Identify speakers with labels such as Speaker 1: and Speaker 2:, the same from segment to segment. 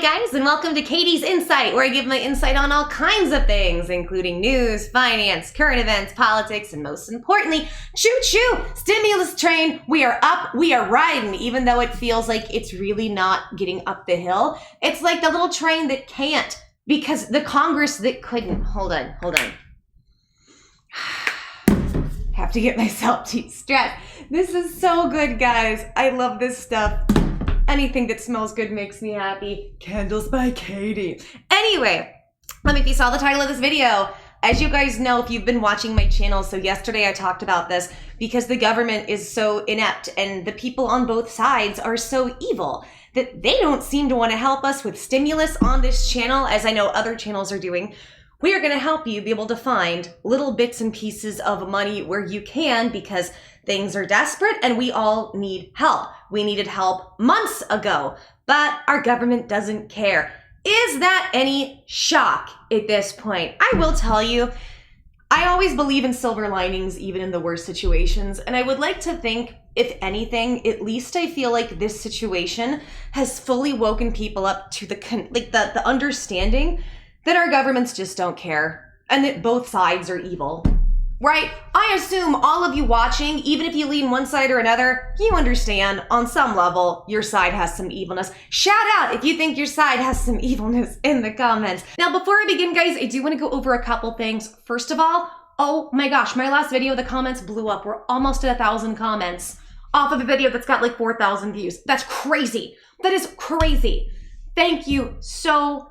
Speaker 1: Hi guys, and welcome to Katie's Insight, where I give my insight on all kinds of things, including news, finance, current events, politics, and most importantly, choo-choo, stimulus train. We are up, we are riding, even though it feels like it's really not getting up the hill. It's like the little train that can't, because the Congress that couldn't. Hold on. Have to get myself de-stressed. This is so good, guys. I love this stuff. Anything that smells good makes me happy. Candles by Katie. Anyway, let me, if you saw the title of this video, as you guys know, if you've been watching my channel, so yesterday I talked about this because the government is so inept and the people on both sides are so evil that they don't seem to want to help us with stimulus on this channel, as I know other channels are doing. We are going to help you be able to find little bits and pieces of money where you can, because things are desperate and we all need help. We needed help months ago, but our government doesn't care. Is that any shock at this point? I will tell you, I always believe in silver linings, even in the worst situations. And I would like to think, if anything, at least I feel like this situation has fully woken people up to the understanding that our governments just don't care and that both sides are evil, right? I assume all of you watching, even if you lean one side or another, you understand on some level your side has some evilness. Shout out if you think your side has some evilness in the comments. Now, before I begin, guys, I do want to go over a couple things. First of all, oh my gosh, my last video, the comments blew up. We're almost at 1,000 comments off of a video that's got like 4,000 views. That's crazy. That is crazy. Thank you so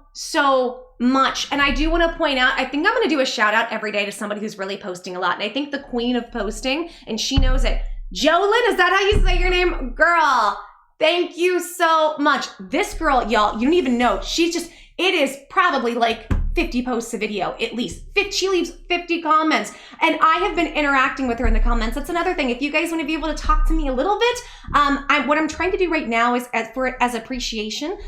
Speaker 1: much. And I do want to point out, I think I'm going to do a shout out every day to somebody who's really posting a lot. And I think the queen of posting, and she knows it. Jolyn, is that how you say your name? Girl, thank you so much. This girl, y'all, you don't even know. She's just, it is probably like 50 posts a video, at least. She leaves 50 comments. And I have been interacting with her in the comments. That's another thing. If you guys want to be able to talk to me a little bit, what I'm trying to do right now is as appreciation.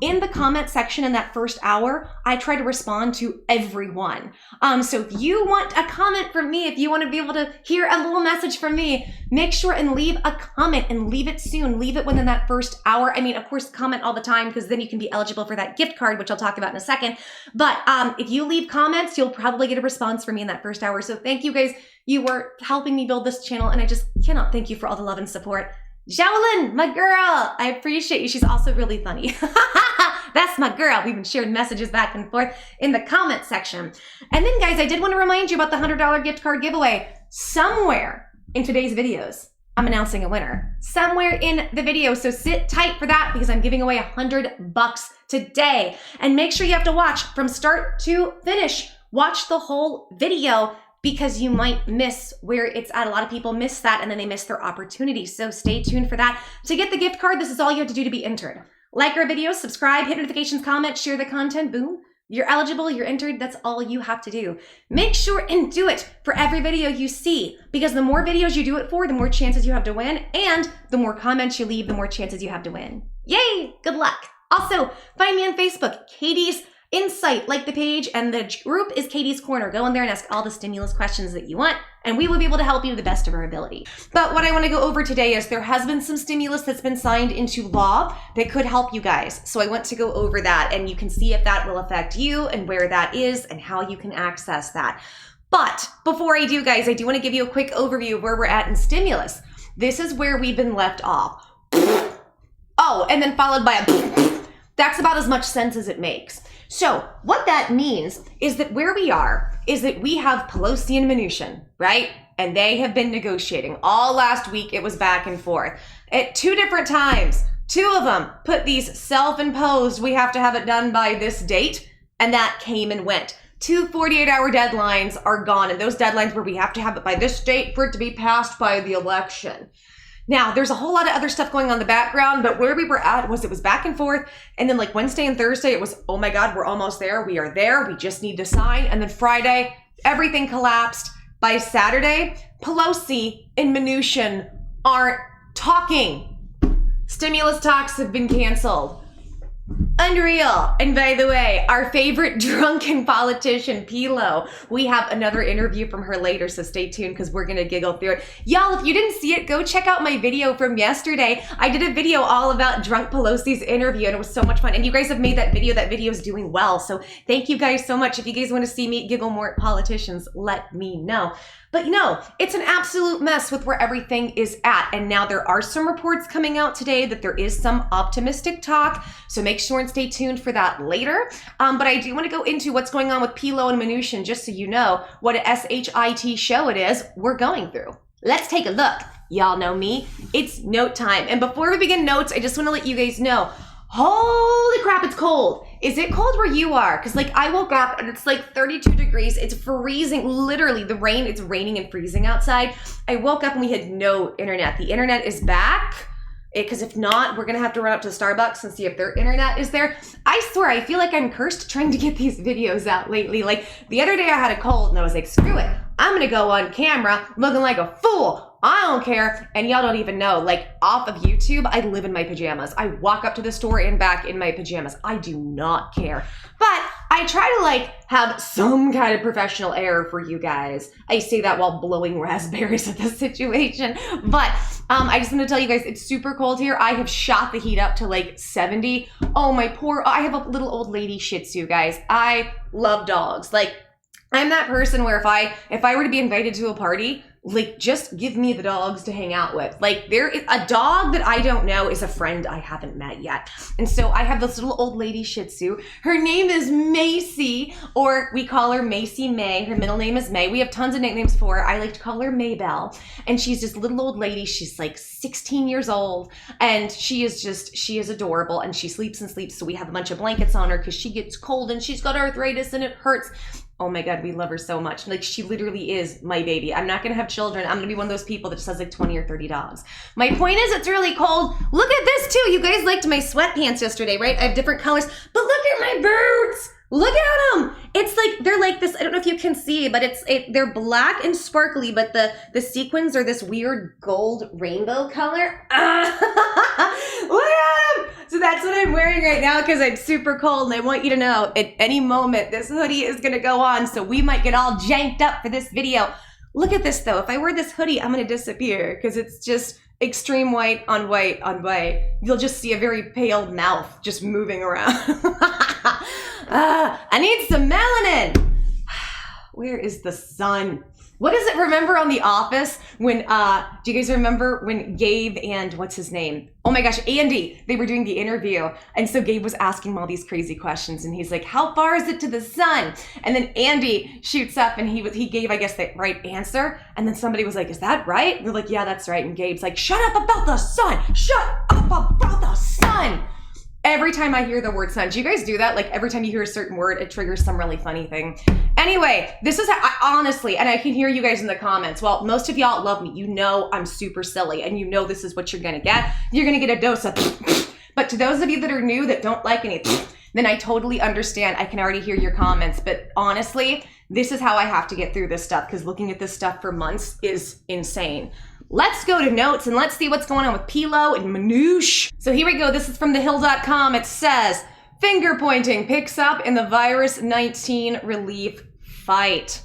Speaker 1: In the comment section in that first hour, I try to respond to everyone. So if you want a comment from me, if you want to be able to hear a little message from me, make sure and leave a comment, and leave it soon. Leave it within that first hour. I mean, of course, comment all the time, because then you can be eligible for that gift card, which I'll talk about in a second. But if you leave comments, you'll probably get a response from me in that first hour. So thank you guys. You were helping me build this channel, and I just cannot thank you for all the love and support. Jolyn, my girl, I appreciate you. She's also really funny. That's my girl. We've been sharing messages back and forth in the comment section. And then, guys, I did want to remind you about the $100 gift card giveaway. Somewhere in today's videos, I'm announcing a winner. Somewhere in the video, so sit tight for that, because I'm giving away $100 today. And make sure you have to watch from start to finish. Watch the whole video, because you might miss where it's at. A lot of people miss that, and then they miss their opportunity. So stay tuned for that. To get the gift card, this is all you have to do to be entered. Like our videos, subscribe, hit notifications, comment, share the content, boom. You're eligible, you're entered, that's all you have to do. Make sure and do it for every video you see, because the more videos you do it for, the more chances you have to win, and the more comments you leave, the more chances you have to win. Yay, good luck. Also, find me on Facebook, Katie's Insight, like the page, and the group is Katie's Corner. Go in there and ask all the stimulus questions that you want, and we will be able to help you to the best of our ability. But what I want to go over today is there has been some stimulus that's been signed into law that could help you guys. So I want to go over that, and you can see if that will affect you and where that is and how you can access that. But before I do, guys, I do want to give you a quick overview of where we're at in stimulus. This is where we've been left off. Oh, and then followed by a that's about as much sense as it makes. So what that means is that where we are is that we have Pelosi and Mnuchin, right? And they have been negotiating. All last week, it was back and forth. At 2 different times, 2 of them put these self-imposed, we have to have it done by this date, and that came and went. 2 48-hour deadlines are gone, and those deadlines where we have to have it by this date for it to be passed by the election. Now, there's a whole lot of other stuff going on in the background, but where we were at was it was back and forth. And then like Wednesday and Thursday, it was, oh my God, we're almost there. We are there. We just need to sign. And then Friday, everything collapsed. By Saturday, Pelosi and Mnuchin aren't talking. Stimulus talks have been canceled. Unreal. And by the way, our favorite drunken politician, Pelo, we have another interview from her later, so stay tuned because we're going to giggle through it. Y'all, if you didn't see it, go check out my video from yesterday. I did a video all about drunk Pelosi's interview, and it was so much fun. And you guys have made that video. That video is doing well, so thank you guys so much. If you guys want to see me giggle more at politicians, let me know. But you know, it's an absolute mess with where everything is at. And now there are some reports coming out today that there is some optimistic talk. So make sure and stay tuned for that later. But I do want to go into what's going on with Pelo and Mnuchin, just so you know what a SHIT show it is we're going through. Let's take a look. Y'all know me. It's note time. And before we begin notes, I just want to let you guys know, holy crap, it's cold. Is it cold where you are? Because like I woke up and it's like 32 degrees. It's freezing, literally the rain, it's raining and freezing outside. I woke up and we had no internet. The internet is back. Because if not, we're gonna have to run up to Starbucks and see if their internet is there. I swear, I feel like I'm cursed trying to get these videos out lately. Like the other day I had a cold and I was like, screw it. I'm gonna go on camera looking like a fool. I don't care. And y'all don't even know, like off of YouTube, I live in my pajamas. I walk up to the store and back in my pajamas. I do not care. But I try to like have some kind of professional air for you guys. I say that while blowing raspberries at this situation. But I just want to tell you guys, it's super cold here. I have shot the heat up to like 70. Oh, I have a little old lady Shih Tzu, guys. I love dogs. Like I'm that person where if I were to be invited to a party, like just give me the dogs to hang out with. Like there is a dog that I don't know is a friend I haven't met yet. And so I have this little old lady Shih Tzu. Her name is Macy, or we call her Macy May. Her middle name is May. We have tons of nicknames for her. I like to call her Maybelle. And she's just a little old lady. She's like 16 years old. And she is adorable. And she sleeps and sleeps. So we have a bunch of blankets on her because she gets cold and she's got arthritis and it hurts. Oh my God, we love her so much. Like she literally is my baby. I'm not gonna have children. I'm gonna be one of those people that just has like 20 or 30 dogs. My point is it's really cold. Look at this too. You guys liked my sweatpants yesterday, right? I have different colors, but look at my boots. Look at them. It's like, they're like this, I don't know if you can see, but they're black and sparkly, but the sequins are this weird gold rainbow color. Look at them. So that's what I'm wearing right now because I'm super cold and I want you to know at any moment this hoodie is gonna go on, so we might get all janked up for this video. Look at this though. If I wear this hoodie, I'm gonna disappear because it's just extreme white on white on white. You'll just see a very pale mouth just moving around. I need some melanin. Where is the sun? What does it remember on The Office when, do you guys remember when Gabe and what's his name? Oh my gosh, Andy, they were doing the interview. And so Gabe was asking him all these crazy questions and he's like, how far is it to the sun? And then Andy shoots up and he gave, I guess, the right answer. And then somebody was like, is that right? And they're like, yeah, that's right. And Gabe's like, shut up about the sun. Shut up about the sun. Every time I hear the word sun, do you guys do that? Like every time you hear a certain word, it triggers some really funny thing. Anyway, this is how, honestly, and I can hear you guys in the comments. Well, most of y'all love me. You know I'm super silly and you know this is what you're gonna get. You're gonna get a dose of but to those of you that are new that don't like anything, then I totally understand. I can already hear your comments. But honestly, this is how I have to get through this stuff because looking at this stuff for months is insane. Let's go to notes and let's see what's going on with Pelo and Mnuchin. So here we go. This is from thehill.com. It says, finger pointing picks up in the virus 19 relief fight.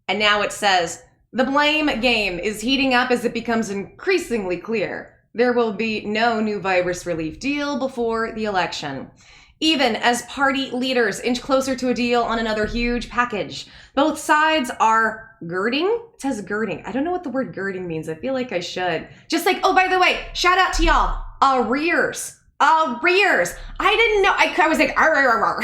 Speaker 1: And now it says, the blame game is heating up as it becomes increasingly clear there will be no new virus relief deal before the election. Even as party leaders inch closer to a deal on another huge package, both sides are girding. It says girding. I don't know what the word girding means. I feel like I should. Just like, oh, by the way, shout out to y'all. Arrears. Arrears. I didn't know. I was like, arr, arr, arr.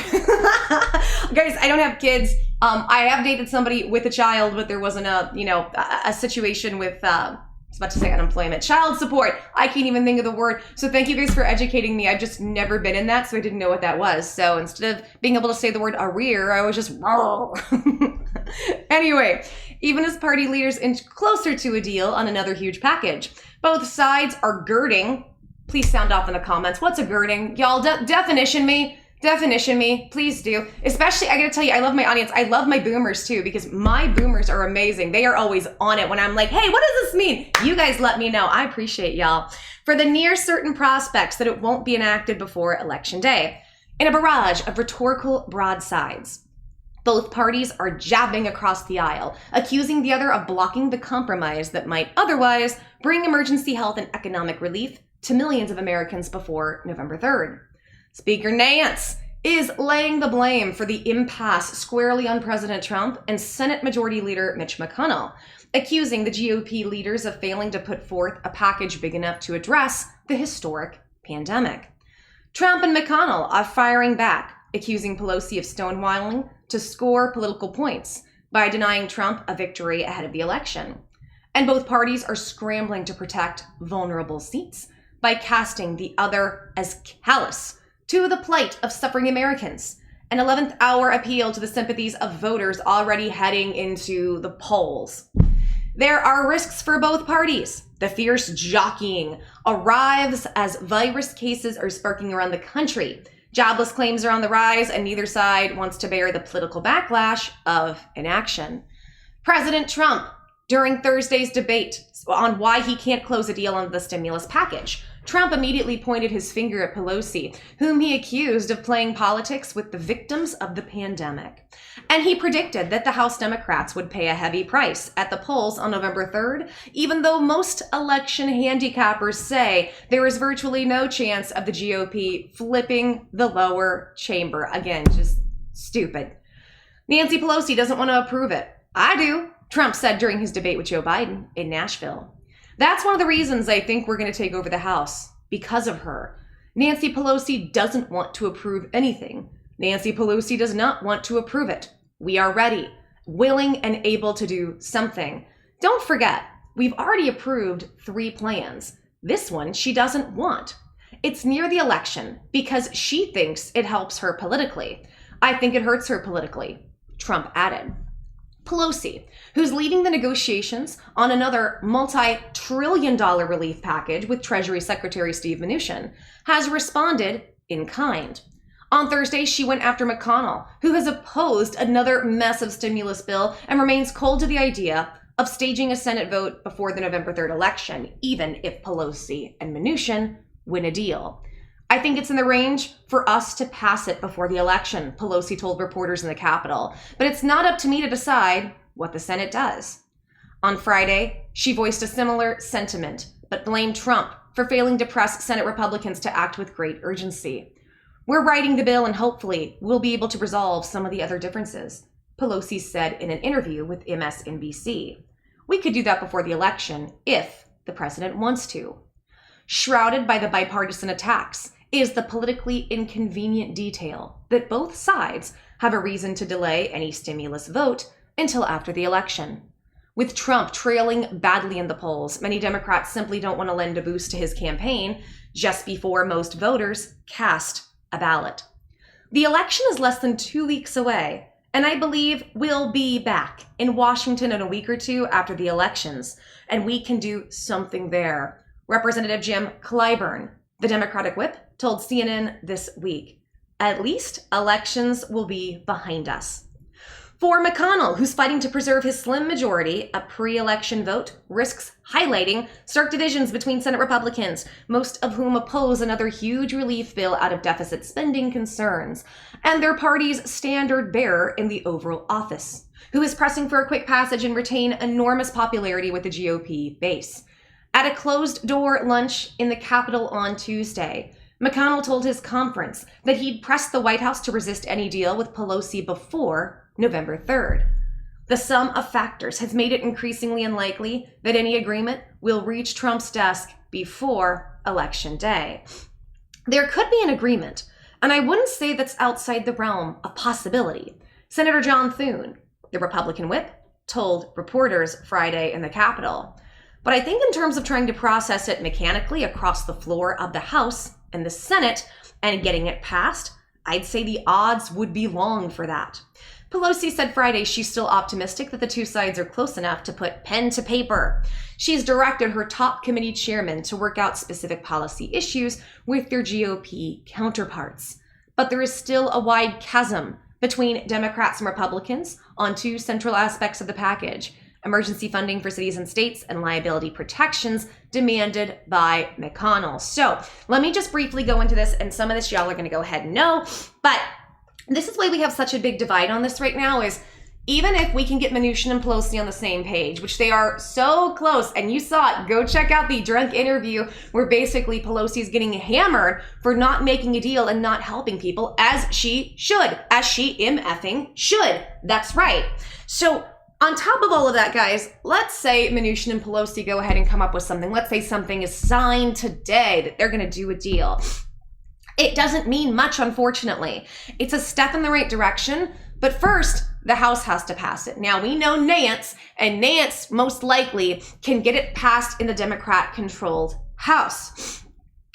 Speaker 1: Guys, I don't have kids. I have dated somebody with a child, but there wasn't a situation with, I was about to say unemployment. Child support. I can't even think of the word. So thank you guys for educating me. I've just never been in that, so I didn't know what that was. So instead of being able to say the word arrear, I was just, Anyway, even as party leaders inch closer to a deal on another huge package, both sides are girding. Please sound off in the comments. What's a girding? Y'all, definition me. Definition me, please do. Especially, I gotta tell you, I love my audience. I love my boomers too, because my boomers are amazing. They are always on it when I'm like, hey, what does this mean? You guys let me know. I appreciate y'all. For the near certain prospects that it won't be enacted before Election Day. in a barrage of rhetorical broadsides. Both parties are jabbing across the aisle, accusing the other of blocking the compromise that might otherwise bring emergency health and economic relief to millions of Americans before November 3rd. Speaker Nance is laying the blame for the impasse squarely on President Trump and Senate Majority Leader Mitch McConnell, accusing the GOP leaders of failing to put forth a package big enough to address the historic pandemic. Trump and McConnell are firing back, accusing Pelosi of stonewalling to score political points by denying Trump a victory ahead of the election. And both parties are scrambling to protect vulnerable seats by casting the other as callous to the plight of suffering Americans, an 11th hour appeal to the sympathies of voters already heading into the polls. There are risks for both parties. The fierce jockeying arrives as virus cases are sparking around the country. Jobless claims are on the rise, and neither side wants to bear the political backlash of inaction. President Trump, during Thursday's debate on why he can't close a deal on the stimulus package, Trump immediately pointed his finger at Pelosi, whom he accused of playing politics with the victims of the pandemic. And he predicted that the House Democrats would pay a heavy price at the polls on November 3rd, even though most election handicappers say there is virtually no chance of the GOP flipping the lower chamber. Again, just stupid. Nancy Pelosi doesn't want to approve it. I do, Trump said during his debate with Joe Biden in Nashville. That's one of the reasons I think we're going to take over the House, because of her. Nancy Pelosi doesn't want to approve anything. Nancy Pelosi does not want to approve it. We are ready, willing and able to do something. Don't forget, we've already approved 3 plans. This one she doesn't want. It's near the election because she thinks it helps her politically. I think it hurts her politically, Trump added. Pelosi, who's leading the negotiations on another multi-trillion-dollar relief package with Treasury Secretary Steve Mnuchin, has responded in kind. On Thursday, she went after McConnell, who has opposed another massive stimulus bill and remains cold to the idea of staging a Senate vote before the November 3rd election, even if Pelosi and Mnuchin win a deal. I think it's in the range for us to pass it before the election, Pelosi told reporters in the Capitol. But it's not up to me to decide what the Senate does. On Friday, she voiced a similar sentiment, but blamed Trump for failing to press Senate Republicans to act with great urgency. We're writing the bill and hopefully we'll be able to resolve some of the other differences, Pelosi said in an interview with MSNBC. We could do that before the election if the president wants to. Shrouded by the bipartisan attacks is the politically inconvenient detail that both sides have a reason to delay any stimulus vote until after the election. With Trump trailing badly in the polls, many Democrats simply don't want to lend a boost to his campaign just before most voters cast a ballot. The election is less than 2 weeks away, and I believe we'll be back in Washington in a week or two after the elections, and we can do something there. Representative Jim Clyburn, the Democratic whip, told CNN this week, at least elections will be behind us. For McConnell, who's fighting to preserve his slim majority, a pre-election vote risks highlighting stark divisions between Senate Republicans, most of whom oppose another huge relief bill out of deficit spending concerns, and their party's standard bearer in the Oval Office, who is pressing for a quick passage and retain enormous popularity with the GOP base. At a closed-door lunch in the Capitol on Tuesday, McConnell told his conference that he'd pressed the White House to resist any deal with Pelosi before November 3rd. The sum of factors has made it increasingly unlikely that any agreement will reach Trump's desk before Election Day. There could be an agreement, and I wouldn't say that's outside the realm of possibility. Senator John Thune, the Republican whip, told reporters Friday in the Capitol. But I think in terms of trying to process it mechanically across the floor of the House and the Senate and getting it passed, I'd say the odds would be long for that. Pelosi said Friday she's still optimistic that the two sides are close enough to put pen to paper. She's directed her top committee chairmen to work out specific policy issues with their GOP counterparts. But there is still a wide chasm between Democrats and Republicans on two central aspects of the package, emergency funding for cities and states, and liability protections demanded by McConnell. So let me just briefly go into this, and some of this y'all are going to go ahead and know, but this is why we have such a big divide on this right now is even if we can get Mnuchin and Pelosi on the same page, which they are so close, and you saw it, go check out the drunk interview where basically Pelosi is getting hammered for not making a deal and not helping people, as she should, as she MFing should. That's right. So on top of all of that, guys, let's say Mnuchin and Pelosi go ahead and come up with something. Let's say something is signed today that they're going to do a deal. It doesn't mean much, unfortunately. It's a step in the right direction, but first, the House has to pass it. Now, we know Nance, and Nance most likely can get it passed in the Democrat-controlled House.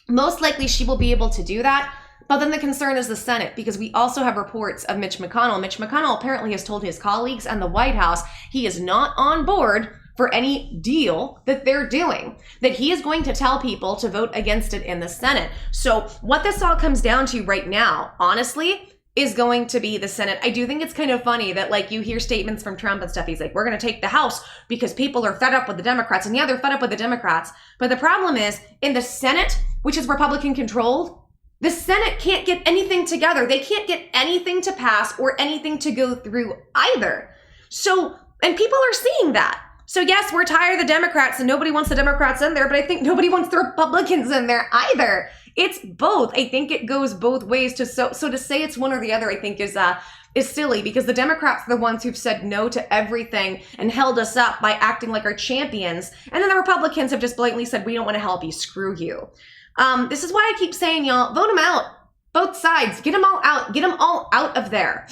Speaker 1: Most likely, she will be able to do that, but then the concern is the Senate, because we also have reports of Mitch McConnell. Mitch McConnell apparently has told his colleagues and the White House he is not on board for any deal that they're doing, that he is going to tell people to vote against it in the Senate. So what this all comes down to right now, honestly, is going to be the Senate. I do think it's kind of funny that like you hear statements from Trump and stuff. He's like, we're going to take the House because people are fed up with the Democrats. And yeah, they're fed up with the Democrats. But the problem is in the Senate, which is Republican controlled, the Senate can't get anything together. They can't get anything to pass or anything to go through either. So, and people are seeing that. So yes, we're tired of the Democrats and nobody wants the Democrats in there, but I think nobody wants the Republicans in there either. It's both. I think it goes both ways. So to say it's one or the other, I think is silly, because the Democrats are the ones who've said no to everything and held us up by acting like our champions. And then the Republicans have just blatantly said, we don't want to help you, screw you. This is why I keep saying, y'all, vote them out. Both sides, get them all out. Get them all out of there.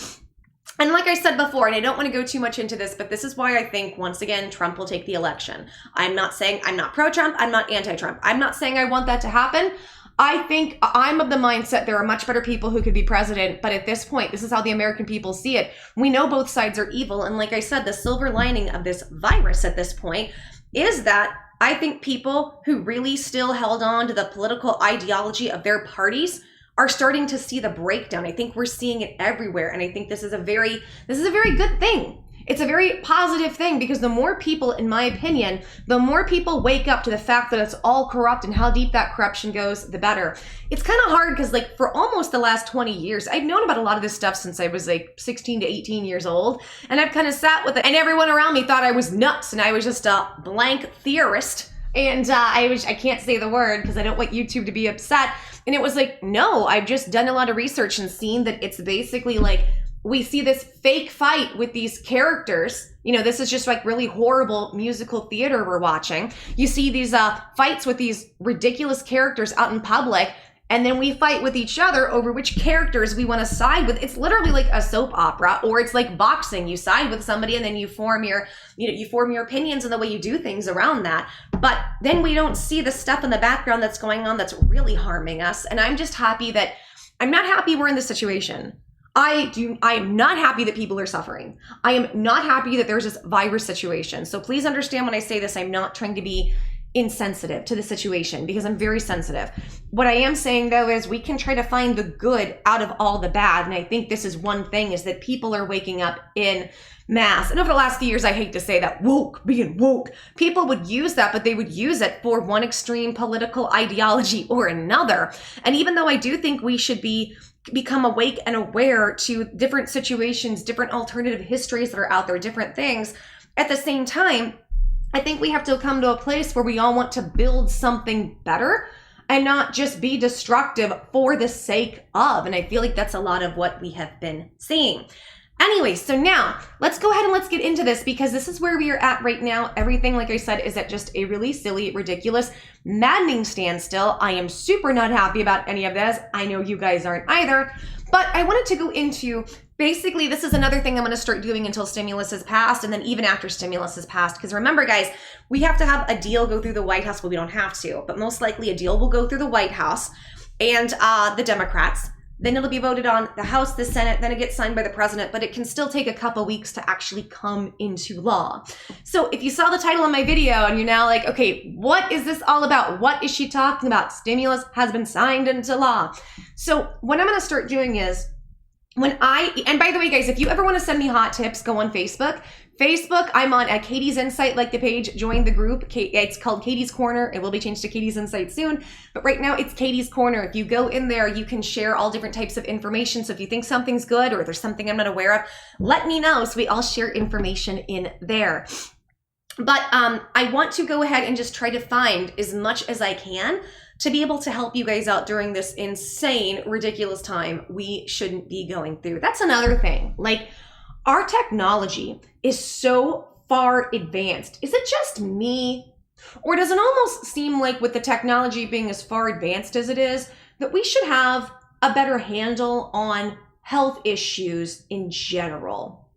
Speaker 1: And like I said before, and I don't want to go too much into this, but this is why I think, once again, Trump will take the election. I'm not saying I'm not pro-Trump. I'm not anti-Trump. I'm not saying I want that to happen. I think I'm of the mindset there are much better people who could be president. But at this point, this is how the American people see it. We know both sides are evil. And like I said, the silver lining of this virus at this point is that I think people who really still held on to the political ideology of their parties are starting to see the breakdown. I think we're seeing it everywhere. And I think this is a very good thing. It's a very positive thing, because the more people, in my opinion, the more people wake up to the fact that it's all corrupt and how deep that corruption goes, the better. It's kind of hard because like for almost the last 20 years, I've known about a lot of this stuff since I was like 16 to 18 years old. And I've kind of sat with it, and everyone around me thought I was nuts and I was just a blank theorist. And I can't say the word because I don't want YouTube to be upset. And it was like, no, I've just done a lot of research and seen that it's basically like, we see this fake fight with these characters. You know, this is just like really horrible musical theater we're watching. You see these fights with these ridiculous characters out in public, and then we fight with each other over which characters we want to side with. It's literally like a soap opera, or it's like boxing. You side with somebody and then you form your opinions and the way you do things around that. But then we don't see the stuff in the background that's going on that's really harming us. And I'm just happy that, I'm not happy we're in this situation. I am not happy that people are suffering. I am not happy that there's this virus situation. So please understand when I say this, I'm not trying to be insensitive to the situation, because I'm very sensitive. What I am saying though is we can try to find the good out of all the bad. And I think this is one thing, is that people are waking up in mass. And over the last few years, I hate to say that, being woke, people would use that, but they would use it for one extreme political ideology or another. And even though I do think we should become awake and aware to different situations, different alternative histories that are out there, different things, at the same time, I think we have to come to a place where we all want to build something better and not just be destructive for the sake of. And I feel like that's a lot of what we have been seeing. Anyway, so now let's go ahead and let's get into this, because this is where we are at right now. Everything, like I said, is at just a really silly, ridiculous, maddening standstill. I am super not happy about any of this. I know you guys aren't either. But I wanted to go into, basically, this is another thing I'm going to start doing until stimulus is passed, and then even after stimulus is passed. Because remember, guys, we have to have a deal go through the White House. Well, we don't have to, but most likely a deal will go through the White House and the Democrats. Then it'll be voted on the House, the Senate, then it gets signed by the president, but it can still take a couple weeks to actually come into law. So if you saw the title of my video and you're now like, okay, what is this all about? What is she talking about? Stimulus has been signed into law. So what I'm going to start doing is, And by the way, guys, if you ever want to send me hot tips, go on Facebook. I'm on Katie's Insight, like the page, join the group. It's called Katie's Corner. It will be changed to Katie's Insight soon, but right now it's Katie's Corner. If you go in there, you can share all different types of information. So if you think something's good or there's something I'm not aware of, let me know so we all share information in there. But I want to go ahead and just try to find as much as I can to be able to help you guys out during this insane, ridiculous time we shouldn't be going through. That's another thing. Like, our technology is so far advanced. Is it just me? Or does it almost seem like with the technology being as far advanced as it is, that we should have a better handle on health issues in general?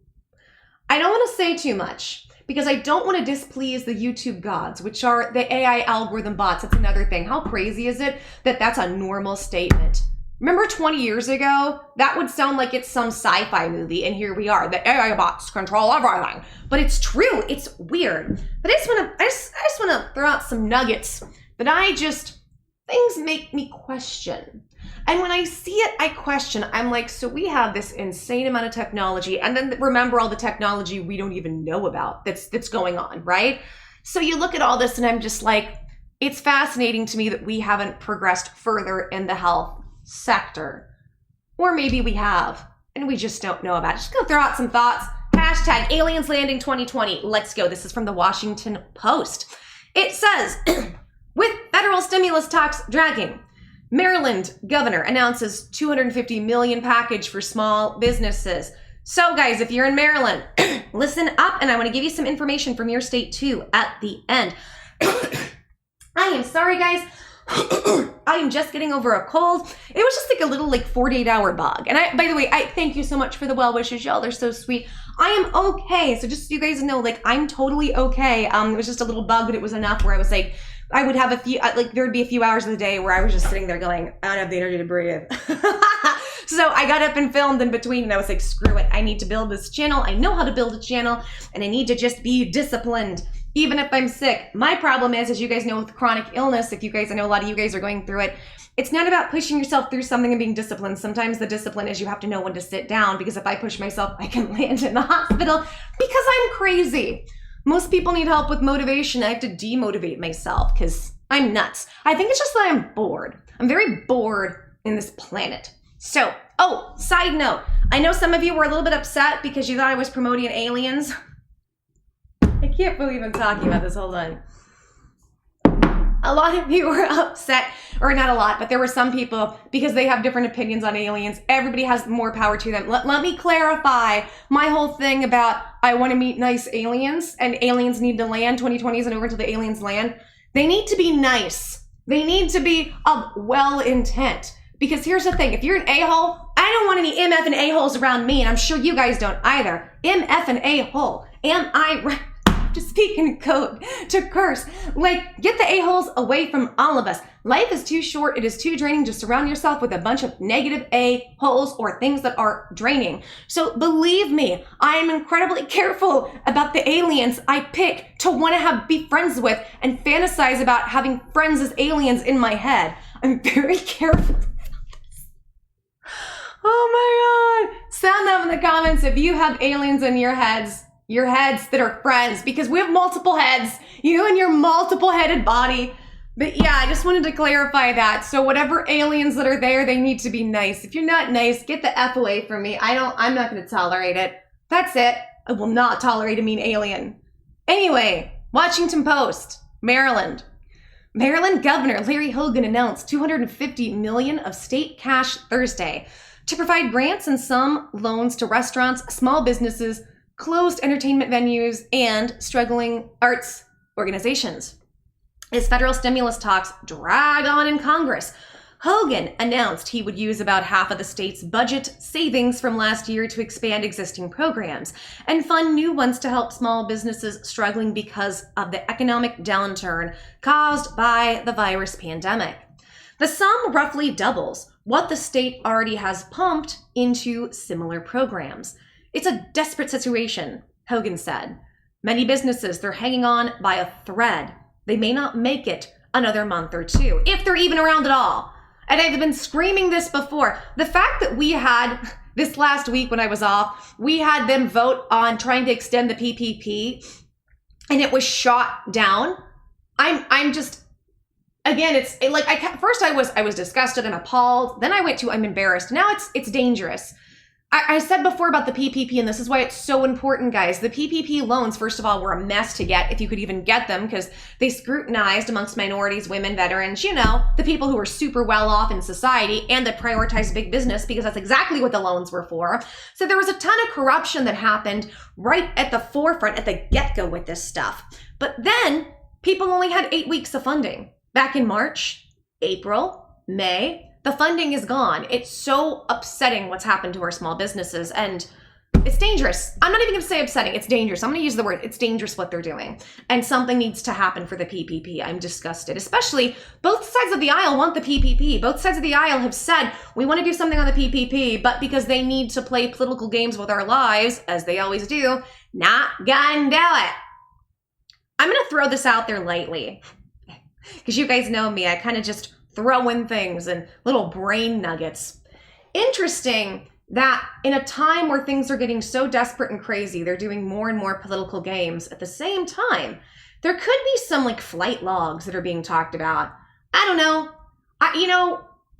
Speaker 1: I don't want to say too much because I don't want to displease the YouTube gods, which are the AI algorithm bots. That's another thing. How crazy is it that that's a normal statement? Remember 20 years ago? That would sound like it's some sci-fi movie, and here we are. The AI bots control everything. But it's true. It's weird. But I just want to throw out some nuggets that things make me question. And when I see it, I question. I'm like, so we have this insane amount of technology, and then remember all the technology we don't even know about that's going on, right? So you look at all this, and I'm just like, it's fascinating to me that we haven't progressed further in the health sector. Or maybe we have, and we just don't know about it. Just gonna throw out some thoughts. Hashtag aliens landing 2020. Let's go. This is from the Washington Post. It says, with federal stimulus talks dragging, Maryland governor announces $250 million package for small businesses. So guys, if you're in Maryland, listen up, and I want to give you some information from your state too at the end. I am sorry, guys. I am just getting over a cold. It was just like a little 48-hour bug. And by the way, I thank you so much for the well wishes, y'all. They're so sweet. I am okay. So just so you guys know, I'm totally okay. It was just a little bug, but it was enough where I was like, I would have a few, there would be a few hours of the day where I was just sitting there going, I don't have the energy to breathe. So I got up and filmed in between, and I was like, screw it. I need to build this channel. I know how to build a channel, and I need to just be disciplined. Even if I'm sick. My problem is, as you guys know, with chronic illness, I know a lot of you guys are going through it, it's not about pushing yourself through something and being disciplined. Sometimes the discipline is you have to know when to sit down, because if I push myself, I can land in the hospital because I'm crazy. Most people need help with motivation. I have to demotivate myself because I'm nuts. I think it's just that I'm bored. I'm very bored in this planet. So, side note, I know some of you were a little bit upset because you thought I was promoting aliens. I can't believe I'm talking about this. Hold on. A lot of you were upset, or not a lot, but there were some people because they have different opinions on aliens. Everybody has more power to them. Let me clarify my whole thing about I want to meet nice aliens and aliens need to land. 2020 isn't over until the aliens land. They need to be nice. They need to be of well intent. Because here's the thing, if you're an a-hole, I don't want any MF and a-holes around me, and I'm sure you guys don't either. MF and a-hole. Am I right? To speak in code, to curse. Get the a-holes away from all of us. Life is too short. It is too draining to surround yourself with a bunch of negative a-holes or things that are draining. So believe me, I am incredibly careful about the aliens I pick to want to be friends with and fantasize about having friends as aliens in my head. I'm very careful. Oh my God. Sound them in the comments if you have aliens in your heads that are friends, because we have multiple heads, you and your multiple headed body. But yeah, I just wanted to clarify that. So whatever aliens that are there, they need to be nice. If you're not nice, get the F away from me. I'm not going to tolerate it. That's it. I will not tolerate a mean alien. Anyway, Washington Post, Maryland. Maryland Governor Larry Hogan announced $250 million of state cash Thursday to provide grants and some loans to restaurants, small businesses, closed entertainment venues, and struggling arts organizations. As federal stimulus talks drag on in Congress, Hogan announced he would use about half of the state's budget savings from last year to expand existing programs and fund new ones to help small businesses struggling because of the economic downturn caused by the virus pandemic. The sum roughly doubles what the state already has pumped into similar programs. It's a desperate situation, Hogan said. Many businesses, they're hanging on by a thread. They may not make it another month or two, if they're even around at all. and I've been screaming this before. The fact that we had, this last week when I was off, we had them vote on trying to extend the PPP and it was shot down. I'm just, again, it's like, first I was disgusted and appalled. Then I went to, I'm embarrassed. Now it's dangerous. I said before about the PPP, and this is why it's so important, guys. The PPP loans, first of all, were a mess to get, if you could even get them, because they scrutinized amongst minorities, women, veterans, you know, the people who were super well off in society, and that prioritized big business, because that's exactly what the loans were for. So there was a ton of corruption that happened right at the forefront, at the get-go with this stuff. But then people only had 8 weeks of funding. Back in March, April, May, the funding is gone. It's so upsetting what's happened to our small businesses, and it's dangerous. I'm not even gonna say upsetting, it's dangerous. I'm gonna use the word, it's dangerous what they're doing. And something needs to happen for the PPP. I'm disgusted. Especially, both sides of the aisle want the PPP. Both sides of the aisle have said, we wanna do something on the PPP, but because they need to play political games with our lives, as they always do, not gonna do it. I'm gonna throw this out there lightly, because you guys know me, I kind of just throw in things and little brain nuggets. Interesting that in a time where things are getting so desperate and crazy, they're doing more and more political games. At the same time, there could be some like flight logs that are being talked about. I don't know.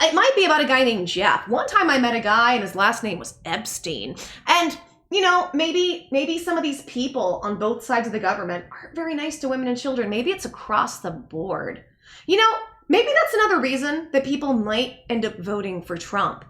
Speaker 1: It might be about a guy named Jeff. One time I met a guy and his last name was Epstein. And maybe some of these people on both sides of the government aren't very nice to women and children. Maybe it's across the board. Maybe that's another reason that people might end up voting for Trump.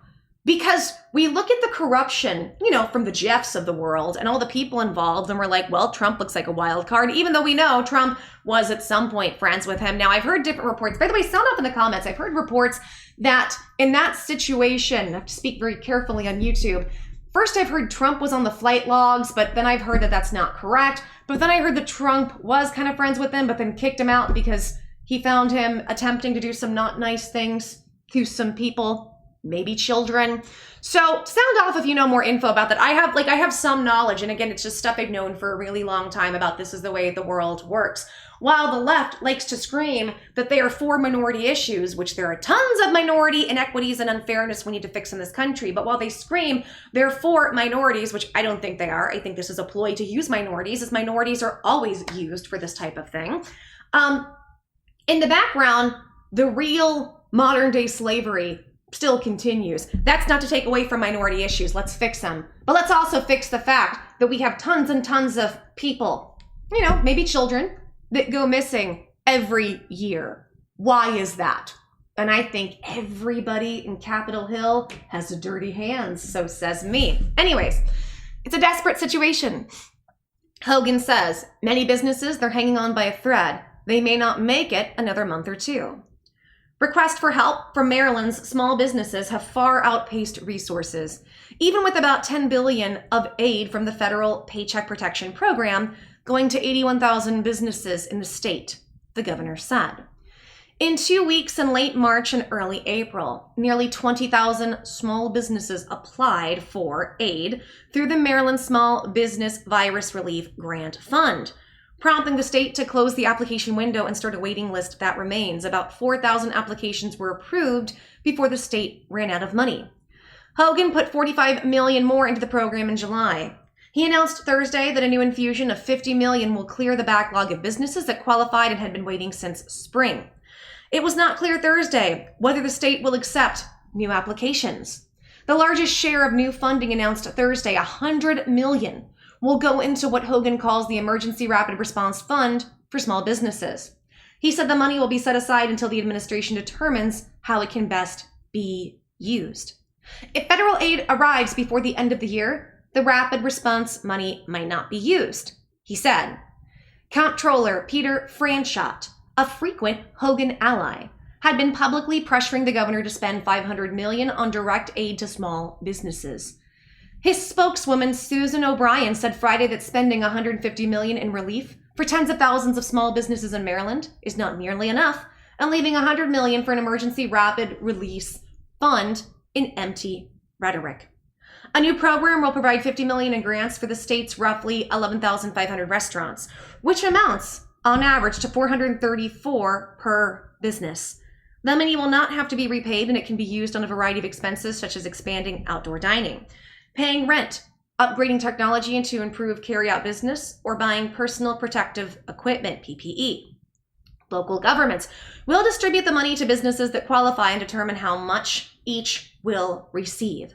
Speaker 1: Because we look at the corruption, from the Jeffs of the world and all the people involved, and we're like, well, Trump looks like a wild card, even though we know Trump was at some point friends with him. Now, I've heard different reports. By the way, sound off in the comments. I've heard reports that in that situation, I have to speak very carefully on YouTube. First, I've heard Trump was on the flight logs, but then I've heard that that's not correct. But then I heard that Trump was kind of friends with him, but then kicked him out because he found him attempting to do some not nice things to some people, maybe children. So sound off if you know more info about that. I have some knowledge, and again, it's just stuff I've known for a really long time about this is the way the world works. While the left likes to scream that they are for minority issues, which there are tons of minority inequities and unfairness we need to fix in this country, but while they scream they're for minorities, which I don't think they are, I think this is a ploy to use minorities, as minorities are always used for this type of thing. In the background, the real modern day slavery still continues. That's not to take away from minority issues. Let's fix them. But let's also fix the fact that we have tons and tons of people, maybe children, that go missing every year. Why is that? And I think everybody in Capitol Hill has dirty hands, so says me. Anyways, it's a desperate situation. Hogan says, many businesses, they're hanging on by a thread. They may not make it another month or two. Requests for help from Maryland's small businesses have far outpaced resources. Even with about $10 billion of aid from the federal Paycheck Protection Program going to 81,000 businesses in the state, the governor said. In 2 weeks in late March and early April, nearly 20,000 small businesses applied for aid through the Maryland Small Business Virus Relief Grant Fund, prompting the state to close the application window and start a waiting list that remains. About 4,000 applications were approved before the state ran out of money. Hogan put $45 million more into the program in July. He announced Thursday that a new infusion of $50 million will clear the backlog of businesses that qualified and had been waiting since spring. It was not clear Thursday whether the state will accept new applications. The largest share of new funding announced Thursday, $100 million, will go into what Hogan calls the Emergency Rapid Response Fund for small businesses. He said the money will be set aside until the administration determines how it can best be used. If federal aid arrives before the end of the year, the rapid response money might not be used, he said. Comptroller Peter Franchot, a frequent Hogan ally, had been publicly pressuring the governor to spend $500 million on direct aid to small businesses. His spokeswoman, Susan O'Brien, said Friday that spending $150 million in relief for tens of thousands of small businesses in Maryland is not nearly enough, and leaving $100 million for an emergency rapid release fund in empty rhetoric. A new program will provide $50 million in grants for the state's roughly 11,500 restaurants, which amounts, on average, to $434 per business. The money will not have to be repaid, and it can be used on a variety of expenses such as expanding outdoor dining, paying rent, upgrading technology to improve carry-out business, or buying personal protective equipment, PPE. Local governments will distribute the money to businesses that qualify and determine how much each will receive.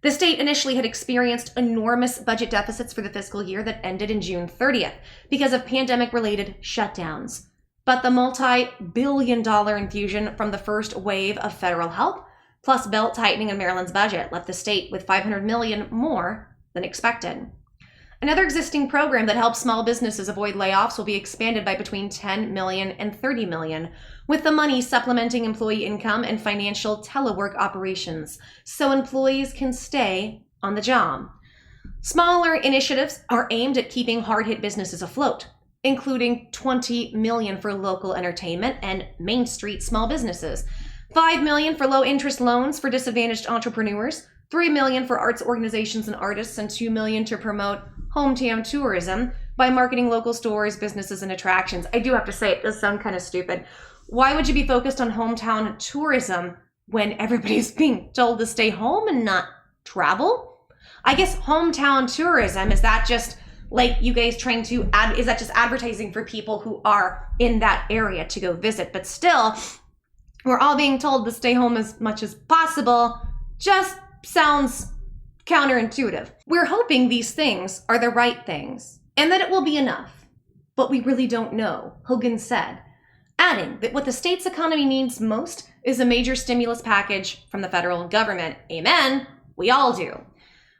Speaker 1: The state initially had experienced enormous budget deficits for the fiscal year that ended in June 30th because of pandemic-related shutdowns. But the multi-billion-dollar infusion from the first wave of federal help, plus belt tightening in Maryland's budget, left the state with $500 million more than expected. Another existing program that helps small businesses avoid layoffs will be expanded by between $10 million and $30 million, with the money supplementing employee income and financial telework operations, so employees can stay on the job. Smaller initiatives are aimed at keeping hard-hit businesses afloat, including $20 million for local entertainment and Main Street small businesses, $5 million for low-interest loans for disadvantaged entrepreneurs, $3 million for arts organizations and artists, and $2 million to promote hometown tourism by marketing local stores, businesses, and attractions. I do have to say, it does sound kind of stupid. Why would you be focused on hometown tourism when everybody's being told to stay home and not travel? I guess hometown tourism, is that just like you guys trying to is that just advertising for people who are in that area to go visit? But still, we're all being told to stay home as much as possible. Just sounds counterintuitive. We're hoping these things are the right things and that it will be enough, but we really don't know, Hogan said, adding that what the state's economy needs most is a major stimulus package from the federal government. Amen. We all do.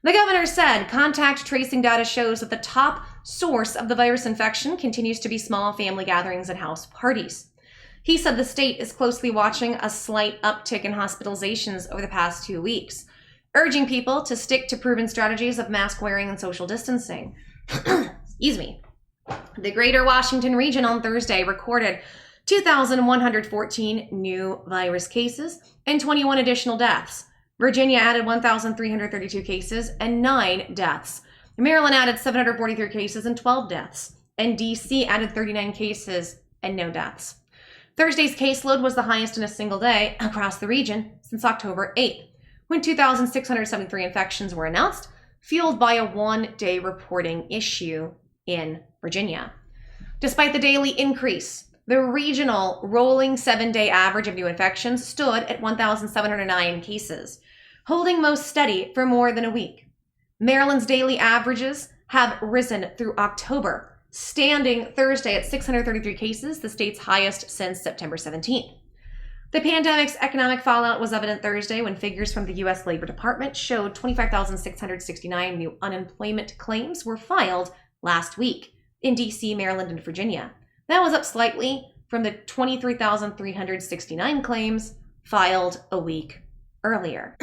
Speaker 1: The governor said contact tracing data shows that the top source of the virus infection continues to be small family gatherings and house parties. He said the state is closely watching a slight uptick in hospitalizations over the past 2 weeks, urging people to stick to proven strategies of mask wearing and social distancing. Excuse me. The Greater Washington region on Thursday recorded 2,114 new virus cases and 21 additional deaths. Virginia added 1,332 cases and 9 deaths. Maryland added 743 cases and 12 deaths. And D.C. added 39 cases and no deaths. Thursday's caseload was the highest in a single day across the region since October 8th, when 2,673 infections were announced, fueled by a one-day reporting issue in Virginia. Despite the daily increase, the regional rolling 7-day average of new infections stood at 1,709 cases, holding most steady for more than a week. Maryland's daily averages have risen through October, standing Thursday at 633 cases, the state's highest since September 17th. The pandemic's economic fallout was evident Thursday when figures from the U.S. Labor Department showed 25,669 new unemployment claims were filed last week in D.C., Maryland, and Virginia. That was up slightly from the 23,369 claims filed a week earlier.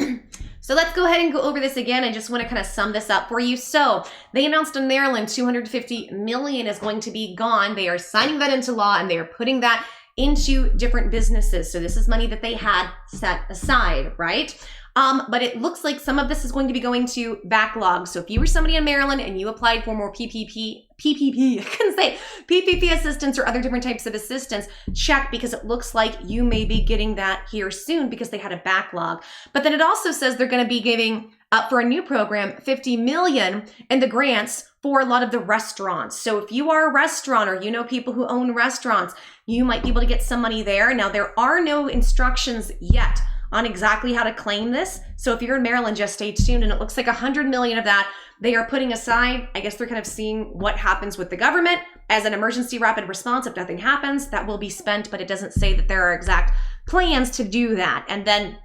Speaker 1: So let's go ahead and go over this again. I just want to kind of sum this up for you. So they announced in Maryland $250 million is going to be gone. They are signing that into law and they are putting that into different businesses. So this is money that they had set aside, right? But it looks like some of this is going to be going to backlog. So if you were somebody in Maryland and you applied for more PPP, I couldn't say PPP assistance or other different types of assistance, check, because it looks like you may be getting that here soon because they had a backlog. But then it also says they're going to be giving up for a new program, $50 million in the grants for a lot of the restaurants. So if you are a restaurant or you know people who own restaurants, you might be able to get some money there. Now, there are no instructions yet on exactly how to claim this. So if you're in Maryland, just stay tuned. And it looks like $100 million of that they are putting aside. I guess they're kind of seeing what happens with the government as an emergency rapid response. If nothing happens, that will be spent, but it doesn't say that there are exact plans to do that. And then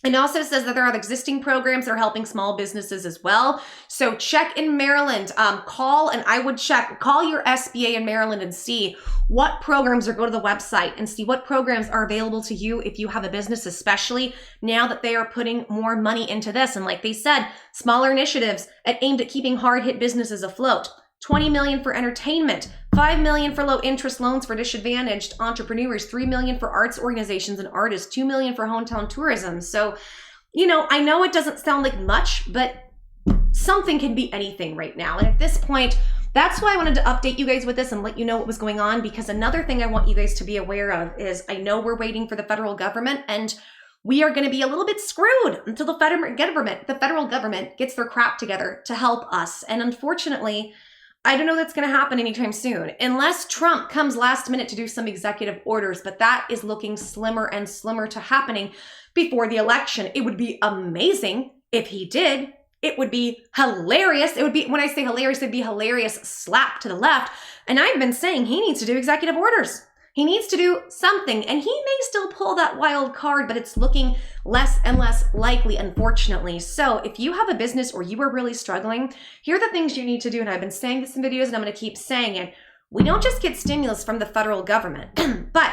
Speaker 1: it also says that there are existing programs that are helping small businesses as well. So check in Maryland, call your SBA in Maryland and see what programs, or go to the website and see what programs are available to you if you have a business, especially now that they are putting more money into this. And like they said, smaller initiatives aimed at keeping hard-hit businesses afloat. $20 million for entertainment, $5 million for low-interest loans for disadvantaged entrepreneurs, $3 million for arts organizations and artists, $2 million for hometown tourism. So, I know it doesn't sound like much, but something can be anything right now. And at this point, That's why I wanted to update you guys with this and let you know what was going on, because another thing I want you guys to be aware of is I know we're waiting for the federal government, and we are going to be a little bit screwed until the federal government gets their crap together to help us. And unfortunately, I don't know that's going to happen anytime soon, unless Trump comes last minute to do some executive orders, but that is looking slimmer and slimmer to happening before the election. It would be amazing if he did. It would be hilarious. It would be, when I say hilarious, it'd be hilarious slap to the left. And I've been saying he needs to do executive orders. He needs to do something, and he may still pull that wild card, but it's looking less and less likely, unfortunately. So if you have a business or you are really struggling, here are the things you need to do. And I've been saying this in videos, and I'm going to keep saying it. We don't just get stimulus from the federal government, but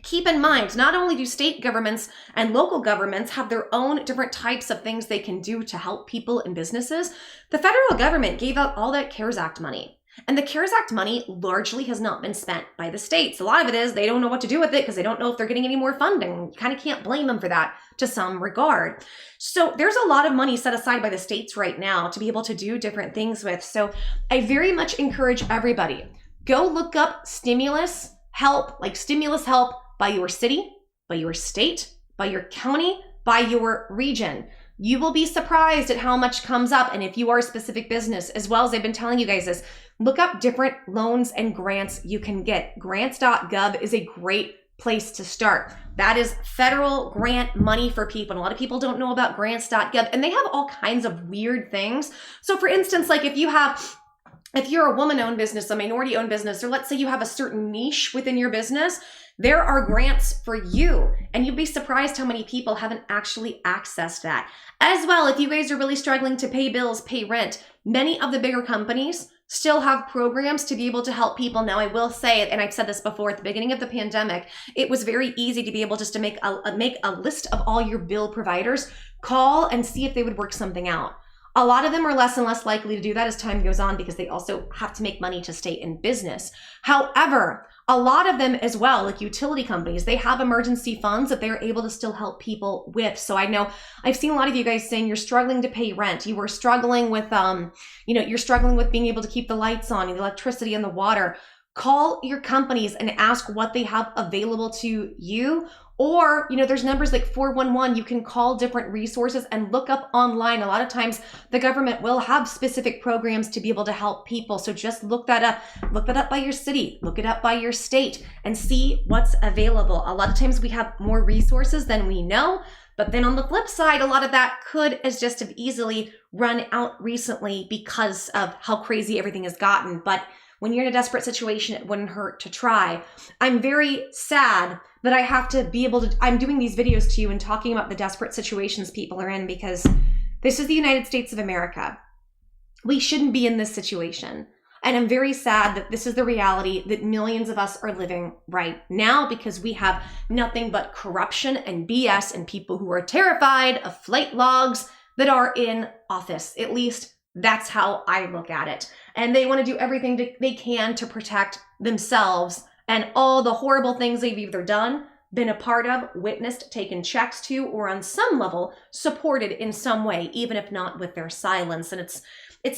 Speaker 1: keep in mind, not only do state governments and local governments have their own different types of things they can do to help people and businesses, the federal government gave out all that CARES Act money. And the CARES Act money largely has not been spent by the states. A lot of it is they don't know what to do with it because they don't know if they're getting any more funding. You kind of can't blame them for that to some regard. So there's a lot of money set aside by the states right now to be able to do different things with. So I very much encourage everybody, go look up stimulus help, like stimulus help by your city, by your state, by your county, by your region. You will be surprised at how much comes up. And if you are a specific business, as well as I've been telling you guys this, look up different loans and grants you can get. Grants.gov is a great place to start. That is federal grant money for people. And a lot of people don't know about grants.gov, and they have all kinds of weird things. So for instance, like if you're a woman-owned business, a minority-owned business, or let's say you have a certain niche within your business, there are grants for you, and you'd be surprised how many people haven't actually accessed that. As well, if you guys are really struggling to pay bills, pay rent, many of the bigger companies still have programs to be able to help people. Now, I will say, and I've said this before, at the beginning of the pandemic, it was very easy to be able just to make a list of all your bill providers, call and see if they would work something out. A lot of them are less and less likely to do that as time goes on because they also have to make money to stay in business. However, a lot of them as well, like utility companies, they have emergency funds that they're able to still help people with. So I know I've seen a lot of you guys saying you're struggling to pay rent. You were struggling with, you're struggling with being able to keep the lights on, the electricity and the water. Call your companies and ask what they have available to you. Or, there's numbers like 411. You can call different resources and look up online. A lot of times the government will have specific programs to be able to help people. So just look that up. Look that up by your city. Look it up by your state and see what's available. A lot of times we have more resources than we know. But then on the flip side, a lot of that could as just have easily run out recently because of how crazy everything has gotten. But when you're in a desperate situation, it wouldn't hurt to try. I'm very sad that I have to be able to, I'm doing these videos to you and talking about the desperate situations people are in because this is the United States of America. We shouldn't be in this situation. And I'm very sad that this is the reality that millions of us are living right now because we have nothing but corruption and BS and people who are terrified of flight logs that are in office. At least that's how I look at it. And they want to do everything they can to protect themselves and all the horrible things they've either done, been a part of, witnessed, taken checks to, or on some level supported in some way, even if not with their silence. And it's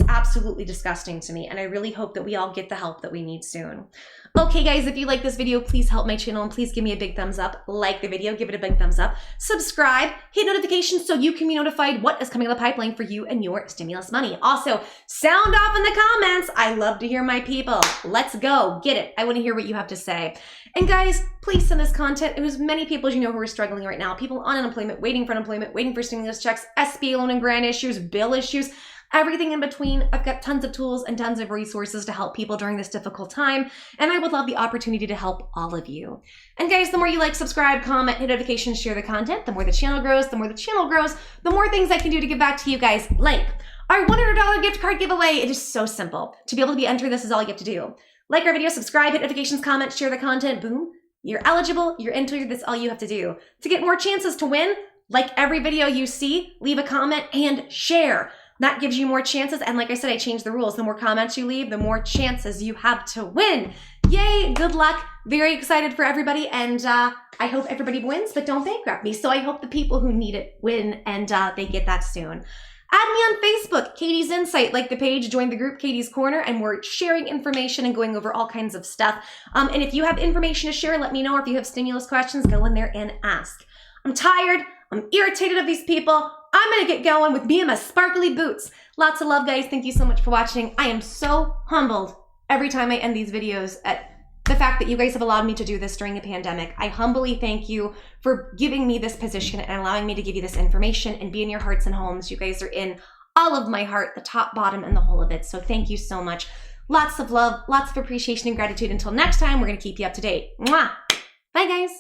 Speaker 1: absolutely disgusting to me. And I really hope that we all get the help that we need soon. Okay, guys, if you like this video, please help my channel and please give me a big thumbs up. Like the video, give it a big thumbs up. Subscribe, hit notifications so you can be notified what is coming in the pipeline for you and your stimulus money. Also, sound off in the comments. I love to hear my people. Let's go. Get it. I want to hear what you have to say. And guys, please send us content. There's many people, as you know, who are struggling right now. People on unemployment, waiting for stimulus checks, SBA loan and grant issues, bill issues, everything in between. I've got tons of tools and tons of resources to help people during this difficult time, and I would love the opportunity to help all of you. And guys, the more you like, subscribe, comment, hit notifications, share the content, the more the channel grows, the more things I can do to give back to you guys, like our $100 gift card giveaway. It is so simple. To be able to be entered, this is all you have to do. Like our video, subscribe, hit notifications, comment, share the content, boom. You're eligible, you're entered, that's all you have to do. To get more chances to win, like every video you see, leave a comment and share. That gives you more chances. And like I said, I changed the rules. The more comments you leave, the more chances you have to win. Yay, good luck. Very excited for everybody. And I hope everybody wins, but don't bankrupt me. So I hope the people who need it win and they get that soon. Add me on Facebook, Katie's Insight, like the page, join the group, Katie's Corner, and we're sharing information and going over all kinds of stuff. And if you have information to share, let me know, or if you have stimulus questions, go in there and ask. I'm tired, I'm irritated of these people. I'm gonna get going with me and my sparkly boots. Lots of love, guys. Thank you so much for watching. I am so humbled every time I end these videos at the fact that you guys have allowed me to do this during a pandemic. I humbly thank you for giving me this position and allowing me to give you this information and be in your hearts and homes. You guys are in all of my heart, the top, bottom, and the whole of it. So thank you so much. Lots of love, lots of appreciation and gratitude. Until next time, we're gonna keep you up to date. Mwah! Bye, guys.